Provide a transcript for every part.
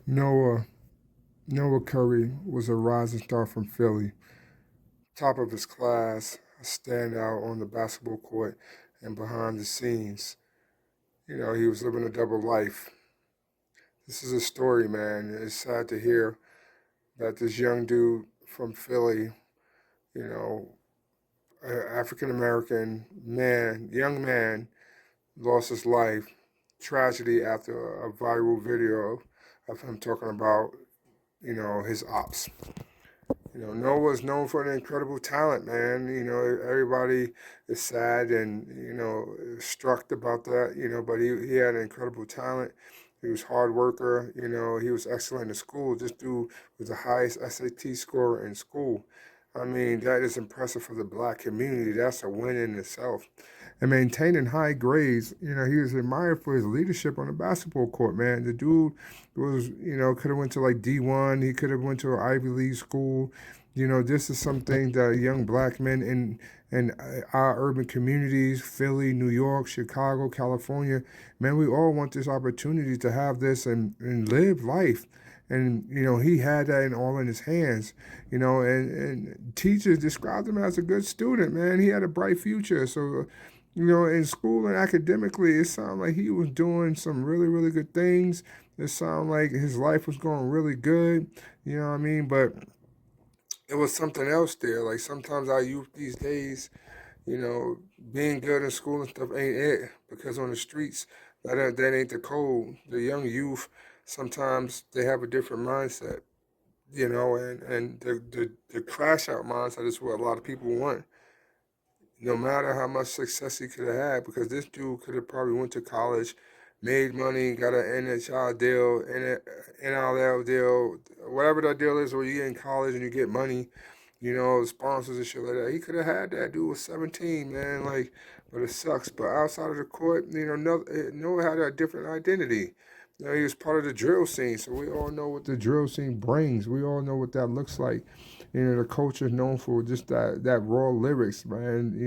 Noah Noah Curry was a rising star from Philly, top of his class, a standout on the basketball court and behind the scenes. He was living a double life. This is a story, man. It's sad to hear that this young dude from Philly, you know, African American man, young man, lost his life. Tragedy after a viral video of him talking about, his ops. Noah's known for an incredible talent, man. Everybody is sad and, struck about that, but he had an incredible talent. He was a hard worker, he was excellent in school. This dude was the highest SAT scorer in school. I mean, that is impressive for the black community. That's a win in itself. And maintaining high grades, he was admired for his leadership on the basketball court, man. The dude was, could have went to like D1. He could have went to an Ivy League school. This is something that young black men in our urban communities, Philly, New York, Chicago, California, man, we all want this opportunity to have this and live life. And, he had that all in his hands, and teachers described him as a good student, man. He had a bright future. So, in school and academically, it sounded like he was doing some really, really good things. It sounded like his life was going really good, you know what I mean? But it was something else there. Like sometimes our youth these days, being good in school and stuff ain't it because on the streets that ain't the code. The young youth sometimes they have a different mindset, and the crash out mindset is what a lot of people want. No matter how much success he could have had, because this dude could have probably went to college, made money, got an NHL deal, NLL deal, whatever that deal is where you get in college and you get money, sponsors and shit like that. He could have had that. Dude was 17, man. Like, but it sucks. But outside of the court, Noah had a different identity. He was part of the drill scene, so we all know what the drill scene brings. We all know what that looks like. The culture is known for just that raw lyrics, man.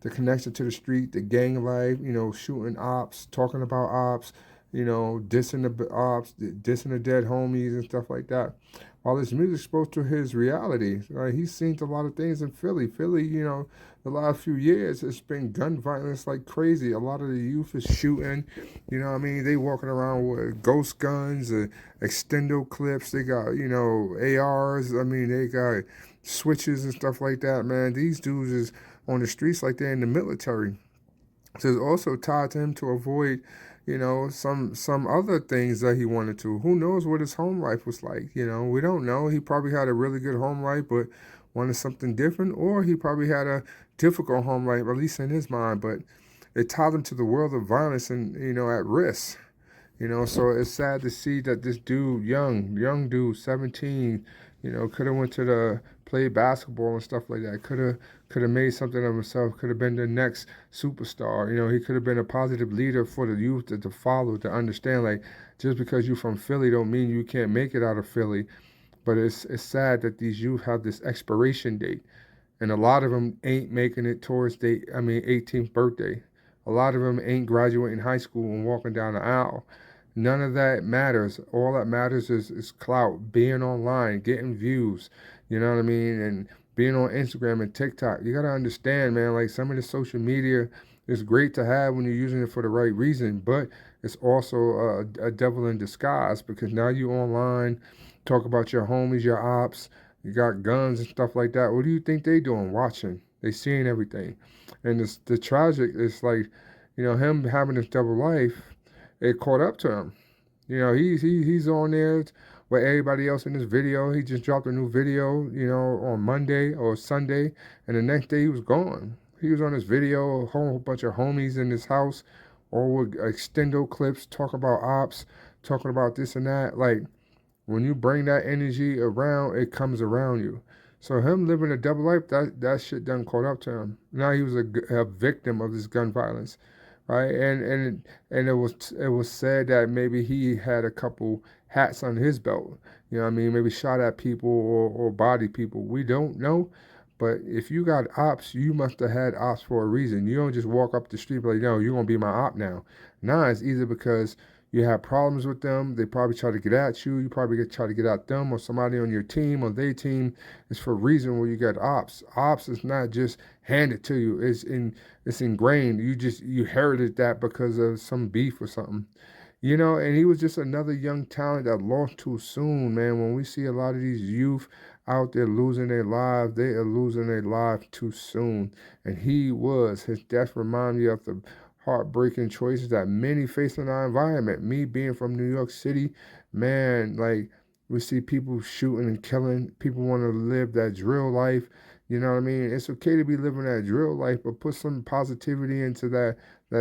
The connection to the street, the gang life, shooting ops, talking about ops, dissing the ops, dissing the dead homies and stuff like that. While his music spoke to his reality, right? He's seen a lot of things in Philly. Philly, the last few years, it's been gun violence like crazy. A lot of the youth is shooting. What I mean? They walking around with ghost guns, extendo clips. They got, ARs. I mean, they got switches and stuff like that, man. These dudes is on the streets like they're in the military. So it's also tied to him to avoid, some other things that he wanted to. Who knows what his home life was like? We don't know. He probably had a really good home life, but wanted something different, or he probably had a difficult home life, at least in his mind. But it tied him to the world of violence and at risk. So it's sad to see that this dude, young dude, 17, could have went to the play basketball and stuff like that. Could have made something of himself. Could have been the next superstar. He could have been a positive leader for the youth to follow, to understand. Like just because you're from Philly, don't mean you can't make it out of Philly. But it's sad that these youth have this expiration date, and a lot of them ain't making it towards 18th birthday. A lot of them ain't graduating high school and walking down the aisle. None of that matters. All that matters is clout, being online, getting views, you know what I mean? And being on Instagram and TikTok. You gotta understand, man, like some of the social media is great to have when you're using it for the right reason, but it's also a devil in disguise because now you online, talk about your homies, your ops, you got guns and stuff like that. What do you think they doing? Watching. They seeing everything. And the tragic is like, him having this double life, it caught up to him. He's on there with everybody else in this video. He just dropped a new video, on Monday or Sunday, and the next day he was gone. He was on this video, a whole bunch of homies in his house, all with extendo clips, talking about ops, talking about this and that. Like when you bring that energy around, it comes around you. So him living a double life, that shit done caught up to him. Now he was a victim of this gun violence, right? And it was said that maybe he had a couple hats on his belt. You know what I mean? Maybe shot at people or body people. We don't know. But if you got ops, you must have had ops for a reason. You don't just walk up the street like, no, you're gonna be my op now. Nah, it's either because You have problems with them. They probably try to get at you. You probably try to get at them or somebody on your team or their team. It's for a reason where you got ops. Ops is not just handed to you. It's ingrained. You inherited that because of some beef or something. And he was just another young talent that lost too soon, man. When we see a lot of these youth out there losing their lives, they are losing their lives too soon. And his death reminded me of the heartbreaking choices that many face in our environment. Me being from New York City, man, like we see people shooting and killing. People want to live that drill life. You know what I mean? It's okay to be living that drill life, but put some positivity into that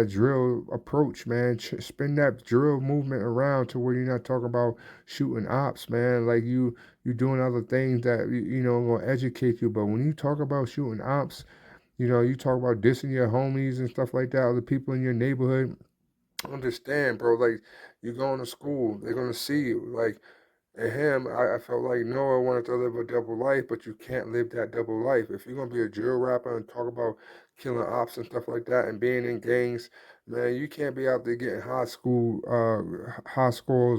drill approach, man. Spin that drill movement around to where you're not talking about shooting ops, man. Like you doing other things that gonna educate you. But when you talk about shooting ops, you talk about dissing your homies and stuff like that, other people in your neighborhood. Understand, bro? Like you're going to school, they're gonna see you. Like and him, I felt like Noah wanted to live a double life, but you can't live that double life. If you're gonna be a drill rapper and talk about killing ops and stuff like that and being in gangs, man, you can't be out there getting high scores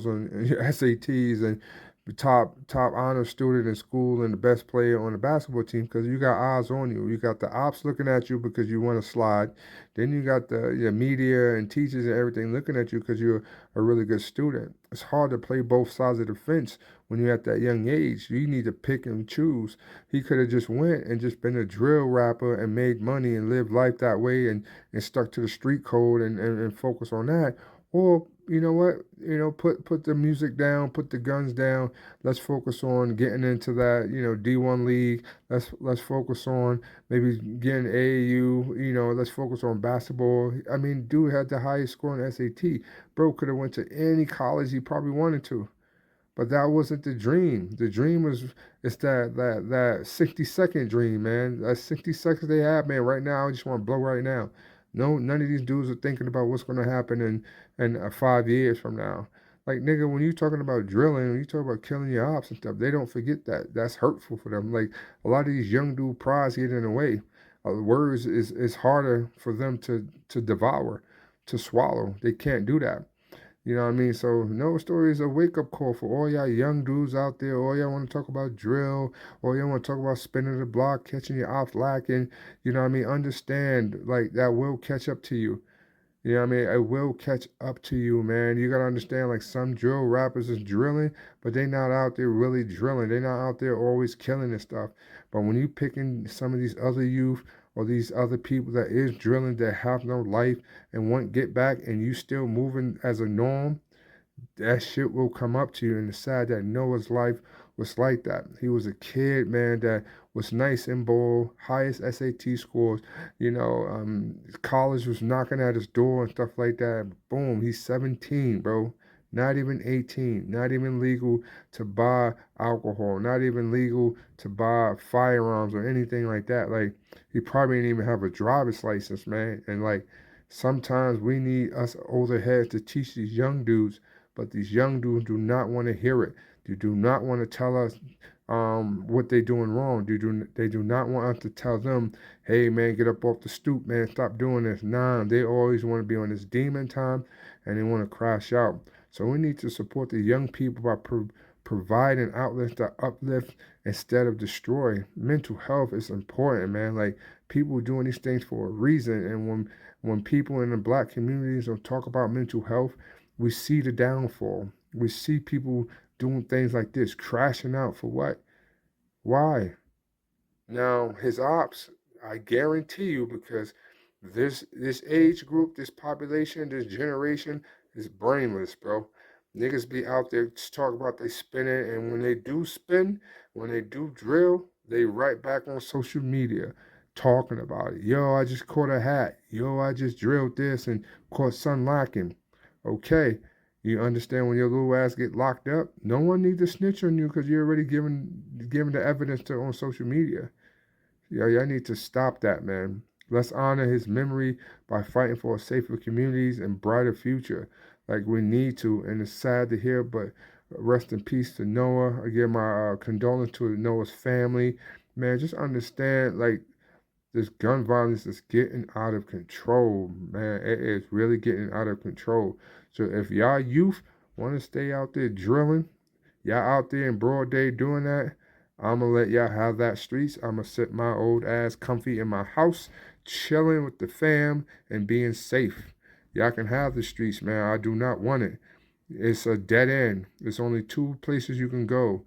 on your SATs and the top honor student in school and the best player on the basketball team because you got eyes on you. You got the ops looking at you because you want to slide. Then you got the media and teachers and everything looking at you because you're a really good student. It's hard to play both sides of the fence when you're at that young age. You need to pick and choose. He could have just went and just been a drill rapper and made money and lived life that way and stuck to the street code and focus on that. Or you know what? Put the music down, put the guns down. Let's focus on getting into that, D1 league. Let's focus on maybe getting AAU. Let's focus on basketball. I mean, dude had the highest score in SAT. Bro could have went to any college he probably wanted to. But that wasn't the dream. The dream was it's that 60-second dream, man. That 60 seconds they have, man. Right now, I just want to blow right now. No, none of these dudes are thinking about what's gonna happen in 5 years from now. Like nigga, when you talking about drilling, when you talk about killing your ops and stuff, they don't forget that. That's hurtful for them. Like a lot of these young dude prides get in the way. Words is harder for them to devour, to swallow. They can't do that. You know what I mean? So no story is a wake up call for all y'all young dudes out there. All y'all want to talk about drill. All y'all want to talk about spinning the block, catching your ops lacking. You know what I mean? Understand like that will catch up to you. You know what I mean? It will catch up to you, man. You gotta understand, like some drill rappers is drilling, but they not out there really drilling. They not out there always killing and stuff. But when you picking some of these other youth or these other people that is drilling that have no life and want get back, and you still moving as a norm, that shit will come up to you. And it's sad that Noah's life was like that. He was a kid, man, that was nice in ball, highest SAT scores. College was knocking at his door and stuff like that. Boom, he's 17, bro. Not even 18, not even legal to buy alcohol, not even legal to buy firearms or anything like that. Like, he probably didn't even have a driver's license, man. And, like, sometimes we need us older heads to teach these young dudes, but these young dudes do not want to hear it. They do not want to tell us what they're doing wrong. They do not want us to tell them, hey, man, get up off the stoop, man, stop doing this. Nah, they always want to be on this demon time and they want to crash out. So we need to support the young people by providing outlets that uplift instead of destroy. Mental health is important, man. Like people doing these things for a reason. And when people in the black communities don't talk about mental health, we see the downfall. We see people doing things like this, crashing out for what? Why? Now, his ops, I guarantee you, because this age group, this population, this generation is brainless, bro. Niggas be out there just talking about they spinning, and when they do spin, when they do drill, they right back on social media talking about it. Yo, I just caught a hat. Yo, I just drilled this and caught sun locking. Okay, you understand when your little ass get locked up, no one needs to snitch on you because you're already giving the evidence to on social media. Yeah, y'all need to stop that, man. Let's honor his memory by fighting for safer communities and brighter future. Like we need to, and it's sad to hear, but rest in peace to Noah. I give my condolence to Noah's family. Man, just understand, like this gun violence is getting out of control, man. It is really getting out of control. So if y'all youth want to stay out there drilling, y'all out there in broad day doing that, I'm going to let y'all have that streets. I'm going to sit my old ass comfy in my house, chilling with the fam and being safe. Y'all can have the streets, man. I do not want it. It's a dead end. There's only two places you can go,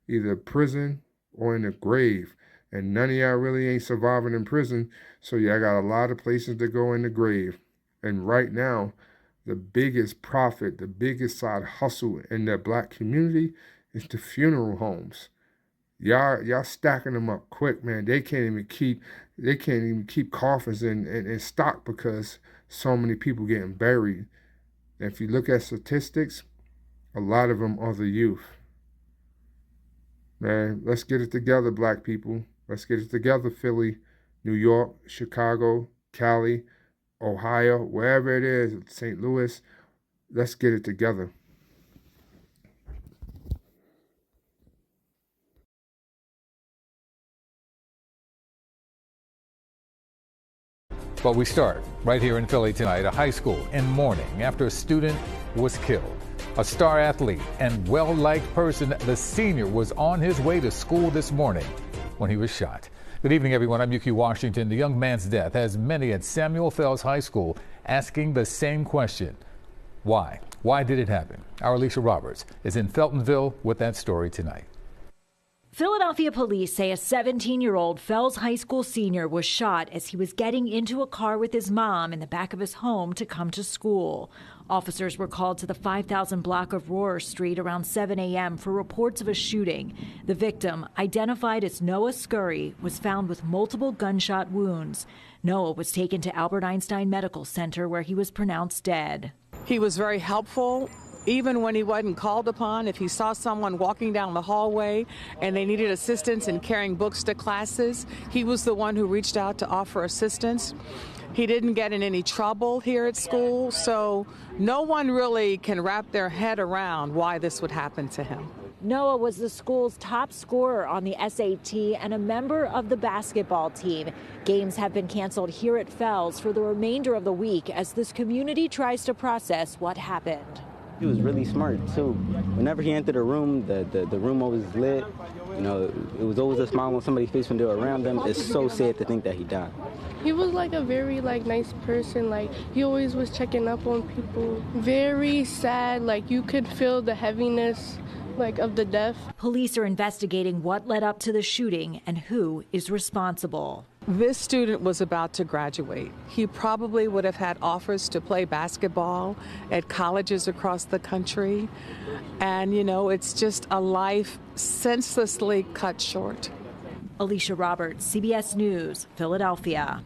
either prison or in the grave. And none of y'all really ain't surviving in prison, so y'all got a lot of places to go in the grave. And right now, the biggest profit, the biggest side hustle in the black community is the funeral homes. Y'all stacking them up quick, man. They can't even keep coffins in stock because so many people getting buried. And if you look at statistics, a lot of them are the youth. Man, let's get it together, black people. Let's get it together, Philly, New York, Chicago, Cali, Ohio, wherever it is, St. Louis. Let's get it together. But we start right here in Philly tonight, a high school in mourning after a student was killed. A star athlete and well-liked person, the senior was on his way to school this morning when he was shot. Good evening, everyone. I'm Yuki Washington. The young man's death has many at Samuel Fells High School asking the same question. Why? Why did it happen? Our Alicia Roberts is in Feltonville with that story tonight. Philadelphia police say a 17-year-old Fells High School senior was shot as he was getting into a car with his mom in the back of his home to come to school. Officers were called to the 5000 block of Rohrer Street around 7 a.m. for reports of a shooting. The victim, identified as Noah Scurry, was found with multiple gunshot wounds. Noah was taken to Albert Einstein Medical Center where he was pronounced dead. He was very helpful. Even when he wasn't called upon, if he saw someone walking down the hallway and they needed assistance in carrying books to classes, he was the one who reached out to offer assistance. He didn't get in any trouble here at school, so no one really can wrap their head around why this would happen to him. Noah was the school's top scorer on the SAT and a member of the basketball team. Games have been canceled here at Fells for the remainder of the week as this community tries to process what happened. He was really smart too. Whenever he entered a room, the room always lit. You know, it was always a smile on somebody's face when they were around them. It's so sad to think that he died. He was like a very nice person. Like he always was checking up on people. Very sad. Like you could feel the heaviness of the death. Police are investigating what led up to the shooting and who is responsible. This student was about to graduate. He probably would have had offers to play basketball at colleges across the country. And, you know, it's just a life senselessly cut short. Alicia Roberts, CBS News, Philadelphia.